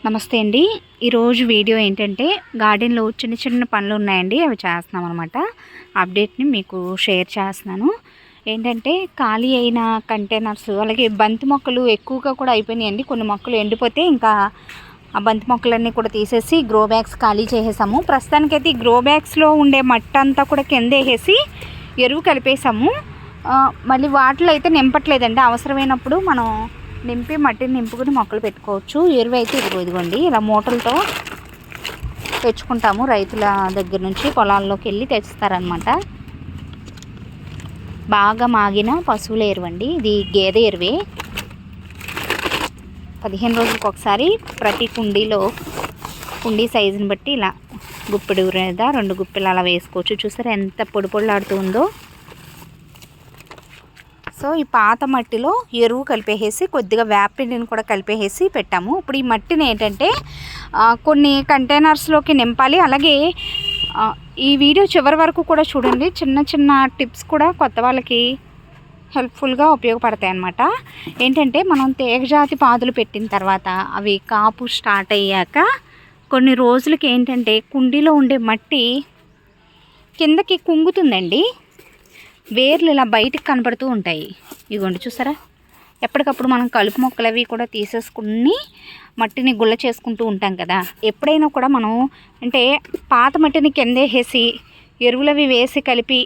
నమస్తే అండి. ఈరోజు వీడియో ఏంటంటే గార్డెన్లో చిన్న చిన్న పనులు ఉన్నాయండి, అవి చేస్తున్నాం అనమాట. అప్డేట్ని మీకు షేర్ చేస్తున్నాను. ఏంటంటే ఖాళీ అయిన కంటైనర్స్, అలాగే బంతి మొక్కలు ఎక్కువగా కూడా అయిపోయినాయండి. కొన్ని మొక్కలు ఎండిపోతే ఇంకా ఆ బంతి మొక్కలన్నీ కూడా తీసేసి గ్రో బ్యాగ్స్ ఖాళీ చేసేసాము. ప్రస్తుతానికైతే ఈ గ్రో బ్యాగ్స్లో ఉండే మట్టి అంతా కూడా కింద వేసేసి ఎరువు కలిపేసాము. మళ్ళీ వాటిలో అయితే నింపట్లేదండి. అవసరమైనప్పుడు మనం నింపి మట్టిని నింపుకుని మొక్కలు పెట్టుకోవచ్చు. ఎరువు అయితే ఇదిగోండి ఇలా మూటలతో తెచ్చుకుంటాము. రైతుల దగ్గర నుంచి పొలాల్లోకి వెళ్ళి తెస్తారనమాట. బాగా మాగిన పశువుల ఎరువు అండి, ఇది గేదె ఎరువే. 15 రోజులకు ఒకసారి ప్రతి కుండీ సైజుని బట్టి ఇలా గుప్పెడు లేదా 2 గుప్పెలు అలా వేసుకోవచ్చు. చూసారా ఎంత పొడి పొడిలాడుతుందో. సో ఈ పాత మట్టిలో ఎరువు కలిపేసి కొద్దిగా వేపిండిని కూడా కలిపేసి పెట్టాము. ఇప్పుడు ఈ మట్టిని ఏంటంటే కొన్ని కంటైనర్స్లోకి నింపాలి. అలాగే ఈ వీడియో చివరి వరకు కూడా చూడండి. చిన్న చిన్న టిప్స్ కూడా కొత్త వాళ్ళకి హెల్ప్ఫుల్గా ఉపయోగపడతాయి అన్నమాట. ఏంటంటే మనం తీగజాతి పాదులు పెట్టిన తర్వాత అవి కాపు స్టార్ట్ అయ్యాక కొన్ని రోజులకి ఏంటంటే కుండీలో ఉండే మట్టి కిందకి కుంగుతుందండి. వేర్లు ఇలా బయటికి కనపడుతూ ఉంటాయి. ఇదిగోండి చూసారా. ఎప్పటికప్పుడు మనం కలుపు మొక్కలు అవి కూడా తీసేసుకుని మట్టిని గుల్ల చేసుకుంటూ ఉంటాం కదా. ఎప్పుడైనా కూడా మనం అంటే పాత మట్టిని కిందేసి ఎరువులవి వేసి కలిపి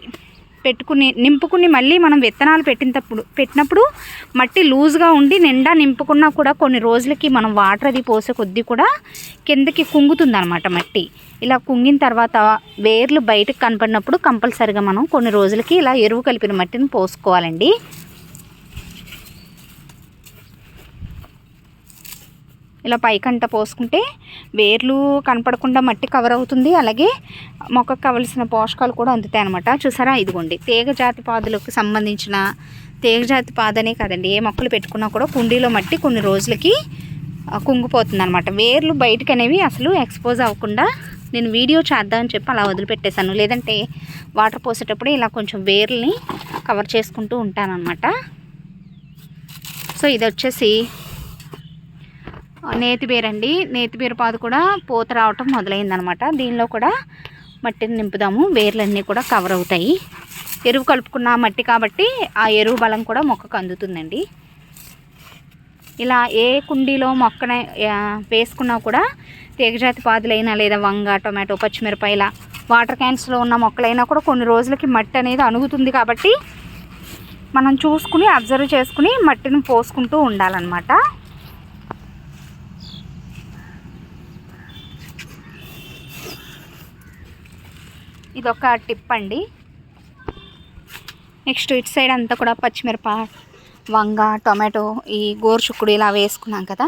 నింపుకుని మళ్ళీ మనం విత్తనాలు పెట్టినప్పుడు మట్టి లూజ్గా ఉండి నిండా నింపుకున్నా కూడా కొన్ని రోజులకి మనం వాటర్ అది పోసే కొద్దీ కూడా కిందకి కుంగుతుంది అనమాట మట్టి. ఇలా కుంగిన తర్వాత వేర్లు బయటకు కనపడినప్పుడు కంపల్సరిగా మనం కొన్ని రోజులకి ఇలా ఎరువు కలిపిన మట్టిని పోసుకోవాలండి. ఇలా పైకంట పోసుకుంటే వేర్లు కనపడకుండా మట్టి కవర్ అవుతుంది. అలాగే మొక్కకు కావలసిన పోషకాలు కూడా అందుతాయి అనమాట. చూసారా, ఇదిగోండి తీగజాతి పాదులకు సంబంధించిన తీగజాతి పాదనే కాదండి, ఏ మొక్కలు పెట్టుకున్నా కూడా కుండీలో మట్టి కొన్ని రోజులకి కుంగిపోతుంది అనమాట. వేర్లు బయటకు అనేవి అసలు ఎక్స్పోజ్ అవ్వకుండా నేను వీడియో చేద్దామని చెప్పి అలా వదిలిపెట్టేశాను. లేదంటే వాటర్ పోసేటప్పుడు ఇలా కొంచెం వేర్లని కవర్ చేసుకుంటూ ఉంటానన్నమాట. సో ఇది వచ్చేసి నేతిబీరండి. నేతిబీర పాదు కూడా పూత రావటం మొదలైందనమాట. దీనిలో కూడా మట్టిని నింపుదాము. వేర్లన్నీ కూడా కవర్ అవుతాయి. ఎరువు కలుపుకున్న మట్టి కాబట్టి ఆ ఎరువు బలం కూడా మొక్కకు అందుతుందండి. ఇలా ఏ కుండీలో మొక్కనే వేసుకున్నా కూడా తీగజాతి పాదులైనా లేదా వంగ, టొమాటో, పచ్చిమిరపాయల వాటర్ క్యాన్స్లో ఉన్న మొక్కలైనా కూడా కొన్ని రోజులకి మట్టి అనేది అణుగుతుంది. కాబట్టి మనం చూసుకుని అబ్జర్వ్ చేసుకుని మట్టిని పోసుకుంటూ ఉండాలన్నమాట. ఇదొక టిప్ అండి. నెక్స్ట్ ఇటు సైడ్ అంతా కూడా పచ్చిమిరప, వంగ, టొమాటో, ఈ గోరుచుక్కుడు ఇలా వేసుకున్నాం కదా.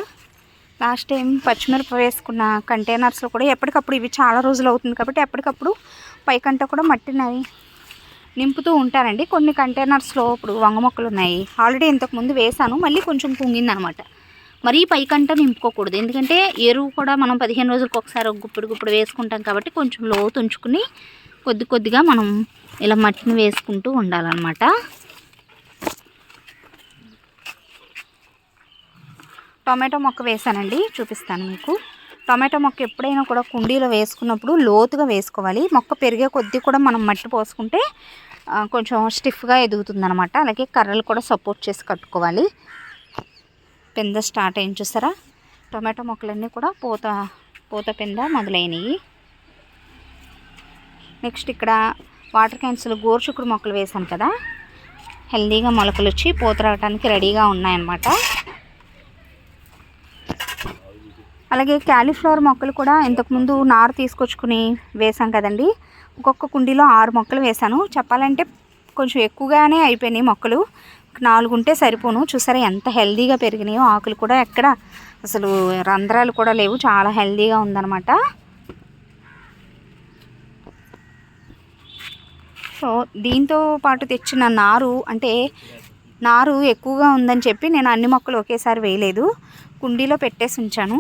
లాస్ట్ టైం పచ్చిమిరప వేసుకున్న కంటైనర్స్లో కూడా ఎప్పటికప్పుడు ఇవి చాలా రోజులు అవుతుంది కాబట్టి ఎప్పటికప్పుడు పైకంట కూడా మట్టిని నింపుతూ ఉంటానండి. కొన్ని కంటైనర్స్లో ఇప్పుడు వంగ మొక్కలు ఉన్నాయి, ఆల్రెడీ ఇంతకుముందు వేసాను, మళ్ళీ కొంచెం కుంగిందనమాట. మరీ పైకంట నింపుకోకూడదు, ఎందుకంటే ఎరువు కూడా మనం 15 రోజులకు ఒకసారి ఒక గుప్పుడు వేసుకుంటాం కాబట్టి కొంచెం లోతు ఉంచుకుని కొద్దిగా మనం ఇలా మట్టిని వేసుకుంటూ ఉండాలన్నమాట. టొమాటో మొక్క వేసానండి, చూపిస్తాను మీకు. టొమాటో మొక్క ఎప్పుడైనా కూడా కుండీలో వేసుకున్నప్పుడు లోతుగా వేసుకోవాలి. మొక్క పెరిగే కొద్దీ కూడా మనం మట్టి పోసుకుంటే కొంచెం స్టిఫ్గా ఎదుగుతుంది అనమాట. అలాగే కర్రలు కూడా సపోర్ట్ చేసి కట్టుకోవాలి. పింద స్టార్ట్ అయింది చూసారా. టొమాటో మొక్కలన్నీ కూడా పూత పింద మొదలైనవి. నెక్స్ట్ ఇక్కడ వాటర్ క్యాన్స్లో గోరుచుక్కుడు మొక్కలు వేసాను కదా, హెల్దీగా మొలకలు వచ్చి పూత రావడానికి రెడీగా ఉన్నాయన్నమాట. అలాగే క్యాలీఫ్లవర్ మొక్కలు కూడా ఇంతకుముందు నారు తీసుకొచ్చుకుని వేసాం కదండి. ఒక్కొక్క కుండీలో 6 మొక్కలు వేసాను. చెప్పాలంటే కొంచెం ఎక్కువగానే అయిపోయినాయి మొక్కలు. 4 ఉంటే సరిపోను. చూసారా ఎంత హెల్దీగా పెరిగినాయో. ఆకులు కూడా ఎక్కడ అసలు రంధ్రాలు కూడా లేవు, చాలా హెల్దీగా ఉందన్నమాట. సో దీంతో పాటు తెచ్చిన నారు ఎక్కువగా ఉందని చెప్పి నేను అన్ని మొక్కలు ఒకేసారి వేయలేదు, కుండీలో పెట్టేసి ఉంచాను.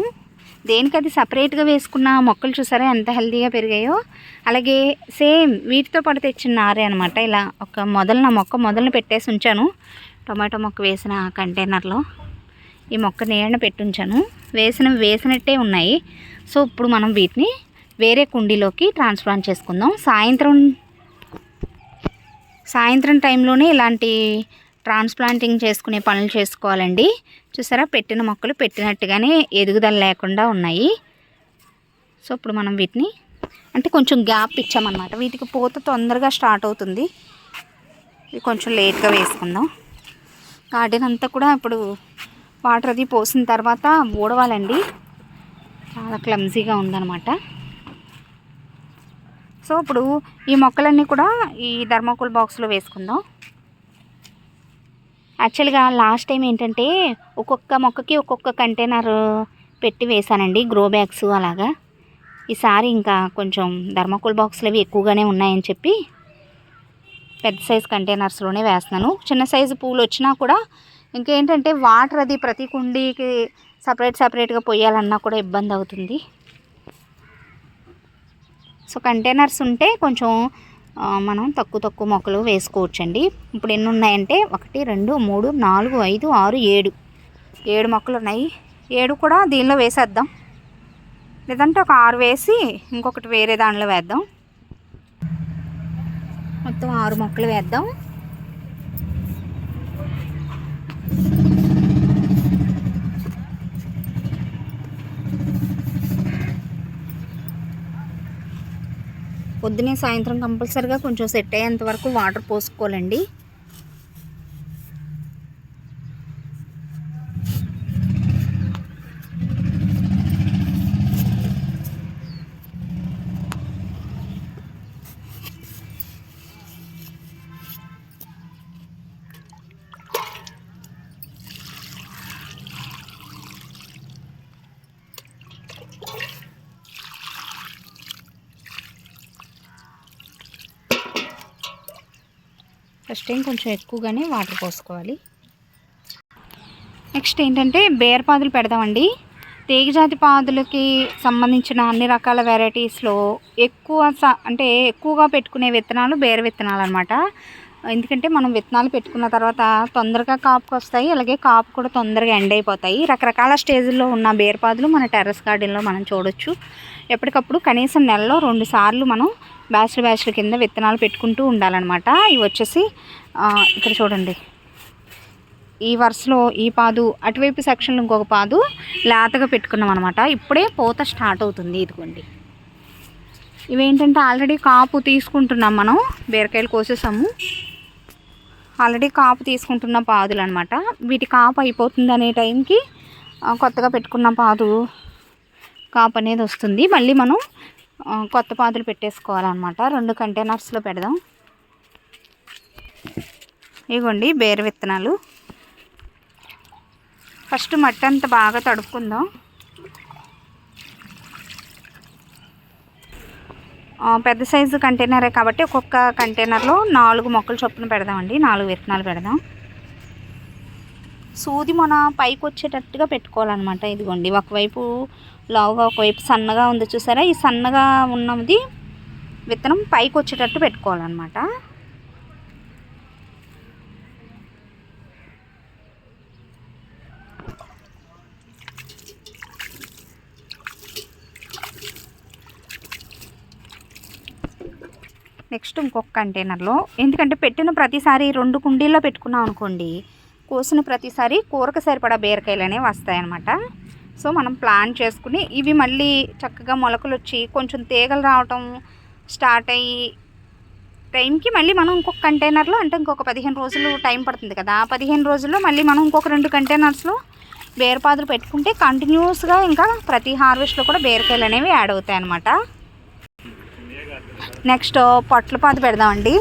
దేనికది సపరేట్గా వేసుకున్న మొక్కలు చూసారా ఎంత హెల్దీగా పెరిగాయో. అలాగే సేమ్ వీటితో పాటు తెచ్చిన నారే అనమాట. ఇలా ఒక మొక్క మొదలను పెట్టేసి ఉంచాను టొమాటో మొక్క వేసిన కంటైనర్లో. ఈ మొక్క నీడన పెట్టుంచాను. వేసినట్టే ఉన్నాయి. సో ఇప్పుడు మనం వీటిని వేరే కుండీలోకి ట్రాన్స్ప్లాంట్ చేసుకుందాం. సాయంత్రం టైంలోనే ఇలాంటి ట్రాన్స్ప్లాంటింగ్ చేసుకునే పనులు చేసుకోవాలండి. చూసారా, పెట్టిన మొక్కలు పెట్టినట్టుగానే ఎదుగుదల లేకుండా ఉన్నాయి. సో ఇప్పుడు మనం వీటిని అంటే కొంచెం గ్యాప్ ఇచ్చామన్నమాట. వీటికి పూత తొందరగా స్టార్ట్ అవుతుంది. ఇది కొంచెం లేట్గా వేసుకుందాం. గార్డెన్ అంతా కూడా ఇప్పుడు వాటర్ అది పోసిన తర్వాత ఊడవాలండి. చాలా క్లమ్జీగా ఉందన్నమాట. సో ఇప్పుడు ఈ మొక్కలన్నీ కూడా ఈ థర్మాకోల్ బాక్స్లో వేసుకుందాం. యాక్చువల్గా లాస్ట్ టైం ఏంటంటే ఒక్కొక్క మొక్కకి ఒక్కొక్క కంటైనర్ పెట్టి వేసానండి, గ్రో బ్యాగ్స్ అలాగా. ఈసారి ఇంకా కొంచెం థర్మాకోల్ బాక్స్లు అవి ఎక్కువగానే ఉన్నాయని చెప్పి పెద్ద సైజు కంటైనర్స్లోనే వేస్తున్నాను. చిన్న సైజు పూలు వచ్చినా కూడా ఇంకేంటంటే వాటర్ అది ప్రతి కుండీకి సపరేట్గా పోయాలన్నా కూడా ఇబ్బంది అవుతుంది. సో కంటైనర్స్ ఉంటే కొంచెం మనం తక్కువ మొక్కలు వేసుకోవచ్చండి. ఇప్పుడు ఎన్ని ఉన్నాయంటే 1 2 3 4 5 6 7 మొక్కలు ఉన్నాయి. 7 కూడా దీనిలో వేసేద్దాం. లేదంటే ఒక 6 వేసి ఇంకొకటి వేరే దానిలో వేద్దాం. మొత్తం 6 మొక్కలు వేద్దాం. పొద్దునే సాయంత్రం కంపల్సరిగా కొంచెం సెట్ అయ్యేంత వరకు వాటర్ పోసుకోవాలండి. ఫస్ట్ టైం కొంచెం ఎక్కువగానే వాటర్ పోసుకోవాలి. నెక్స్ట్ ఏంటంటే బేరపాదులు పెడదామండి. తీగజాతి పాదులకి సంబంధించిన అన్ని రకాల వెరైటీస్లో ఎక్కువగా పెట్టుకునే విత్తనాలు బేర విత్తనాలు అనమాట. ఎందుకంటే మనం విత్తనాలు పెట్టుకున్న తర్వాత తొందరగా కాపుకి వస్తాయి, అలాగే కాపు కూడా తొందరగా ఎండ్ అయిపోతాయి. రకరకాల స్టేజ్లో ఉన్న బేరపాదులు మన టెర్రస్ గార్డెన్లో మనం చూడొచ్చు. ఎప్పటికప్పుడు కనీసం నెలలో 2 సార్లు మనం బ్యాచ్ల కింద విత్తనాలు పెట్టుకుంటూ ఉండాలన్నమాట. ఇవి వచ్చేసి ఇక్కడ చూడండి, ఈ వరుసలో ఈ పాదు, అటువైపు సెక్షన్లో ఇంకొక పాదు లేతగా పెట్టుకున్నాం అనమాట. ఇప్పుడే పూత స్టార్ట్ అవుతుంది. ఇదిగోండి, ఇవేంటంటే ఆల్రెడీ కాపు తీసుకుంటున్నాం. మనం బీరకాయలు కోసేసాము, ఆల్రెడీ కాపు తీసుకుంటున్న పాదులు అనమాట. వీటి కాపు అయిపోతుంది అనే టైంకి కొత్తగా పెట్టుకున్న పాదు కాపు అనేది వస్తుంది. మళ్ళీ మనం కొత్త పాదులు పెట్టేసుకోవాలన్నమాట. 2 కంటైనర్స్లో పెడదాం. ఇగోండి బేర విత్తనాలు. ఫస్ట్ మట్టి అంతా బాగా తడుపుకుందాం. పెద్ద సైజు కంటైనరే కాబట్టి ఒక్కొక్క కంటైనర్లో 4 మొక్కలు చొప్పున పెడదామండి. 4 విత్తనాలు పెడదాం. సూది మన పైకి వచ్చేటట్టుగా పెట్టుకోవాలన్నమాట. ఇదిగోండి, ఒకవైపు లావుగా ఒకవైపు సన్నగా ఉంది చూసారా, ఈ సన్నగా ఉన్నది విత్తనం పైకి వచ్చేటట్టు పెట్టుకోవాలన్నమాట. నెక్స్ట్ ఇంకొక కంటైనర్లో, ఎందుకంటే పెట్టిన ప్రతిసారి 2 కుండీల్లో పెట్టుకున్నాం అనుకోండి, కోసిన ప్రతిసారి కూరకు సరిపడా బీరకాయలు అనేవి వస్తాయన్నమాట. సో మనం ప్లాన్ చేసుకుని ఇవి మళ్ళీ చక్కగా మొలకలు వచ్చి కొంచెం తీగలు రావటం స్టార్ట్ అయ్యి టైంకి మళ్ళీ మనం ఇంకొక కంటైనర్లో, అంటే ఇంకొక 15 రోజులు టైం పడుతుంది కదా, 15 రోజుల్లో మళ్ళీ మనం ఇంకొక 2 కంటైనర్స్లో బీరపాదులు పెట్టుకుంటే కంటిన్యూస్గా ఇంకా ప్రతి హార్వెస్ట్లో కూడా బీరకాయలు అనేవి యాడ్ అవుతాయి అన్నమాట. నెక్స్ట్ పొట్లపాదు పెడదామండి.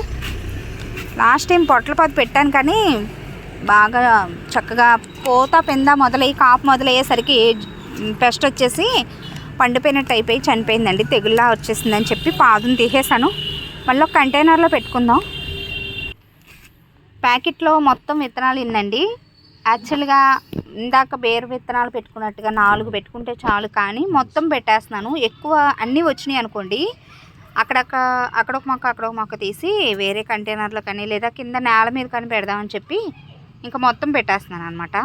లాస్ట్ టైం పొట్లపాదు పెట్టాను కానీ బాగా చక్కగా పూత పింద మొదలయ్యి కాపు మొదలయ్యేసరికి పెస్ట్ వచ్చేసి పండిపోయినట్టు అయిపోయి చనిపోయిందండి, తెగుల్లా వచ్చేసిందని చెప్పి పాదును తీసేసాను. మళ్ళీ ఒక కంటైనర్లో పెట్టుకుందాం. ప్యాకెట్లో మొత్తం విత్తనాలు ఇన్నండి. యాక్చువల్గా ఇందాక బేరు విత్తనాలు పెట్టుకున్నట్టుగా 4 పెట్టుకుంటే చాలు, కానీ మొత్తం పెట్టేస్తున్నాను. ఎక్కువ అన్నీ వచ్చినాయి అనుకోండి, అక్కడ ఒక మొక్క తీసి వేరే కంటైనర్లో కానీ లేదా కింద నేల మీద కానీ పెడదామని చెప్పి ఇంకా మొత్తం పెట్టేస్తున్నాను అనమాట.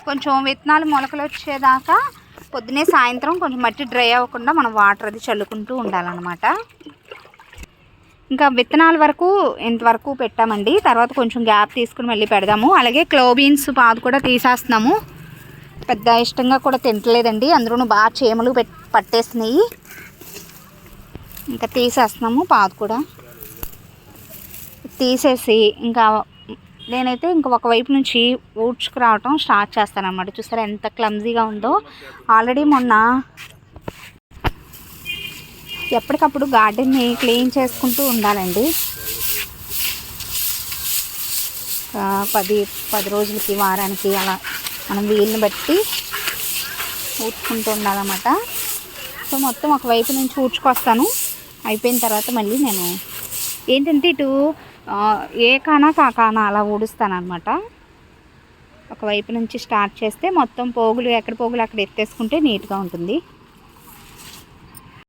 కొంచెం విత్తనాలు మొలకలు వచ్చేదాకా పొద్దునే సాయంత్రం కొంచెం మట్టి డ్రై అవ్వకుండా మనం వాటర్ అది చల్లుకుంటూ ఉండాలన్నమాట. ఇంకా విత్తనాల వరకు ఇంతవరకు పెట్టామండి. తర్వాత కొంచెం గ్యాప్ తీసుకుని మళ్ళీ పెడదాము. అలాగే క్లో బీన్స్ పాదు కూడా తీసేస్తున్నాము. పెద్ద ఇష్టంగా కూడా తింటలేదండి, అందులోనూ బాగా చీమలు పట్టేసినాయి. ఇంకా తీసేస్తున్నాము పాదు కూడా. తీసేసి ఇంకా నేనైతే ఒకవైపు నుంచి ఊడ్చుకురావటం స్టార్ట్ చేస్తాను అన్నమాట. చూసారా ఎంత క్లమ్జీగా ఉందో. ఆల్రెడీ మొన్న ఎప్పటికప్పుడు గార్డెన్ని క్లీన్ చేసుకుంటూ ఉండాలండి. 10 రోజులకి, వారానికి అలా మనం వీలుని బట్టి ఊడ్చుకుంటూ ఉండాలన్నమాట. సో మొత్తం ఒకవైపు నుంచి ఊడ్చుకొస్తాను. అయిపోయిన తర్వాత మళ్ళీ నేను ఏంటంటే ఇటు ఏ కానా కాకానా అలా ఊడుస్తాను అనమాట. ఒకవైపు నుంచి స్టార్ట్ చేస్తే మొత్తం పోగులు ఎక్కడ పోగులు అక్కడ ఎత్తేసుకుంటే నీట్గా ఉంటుంది.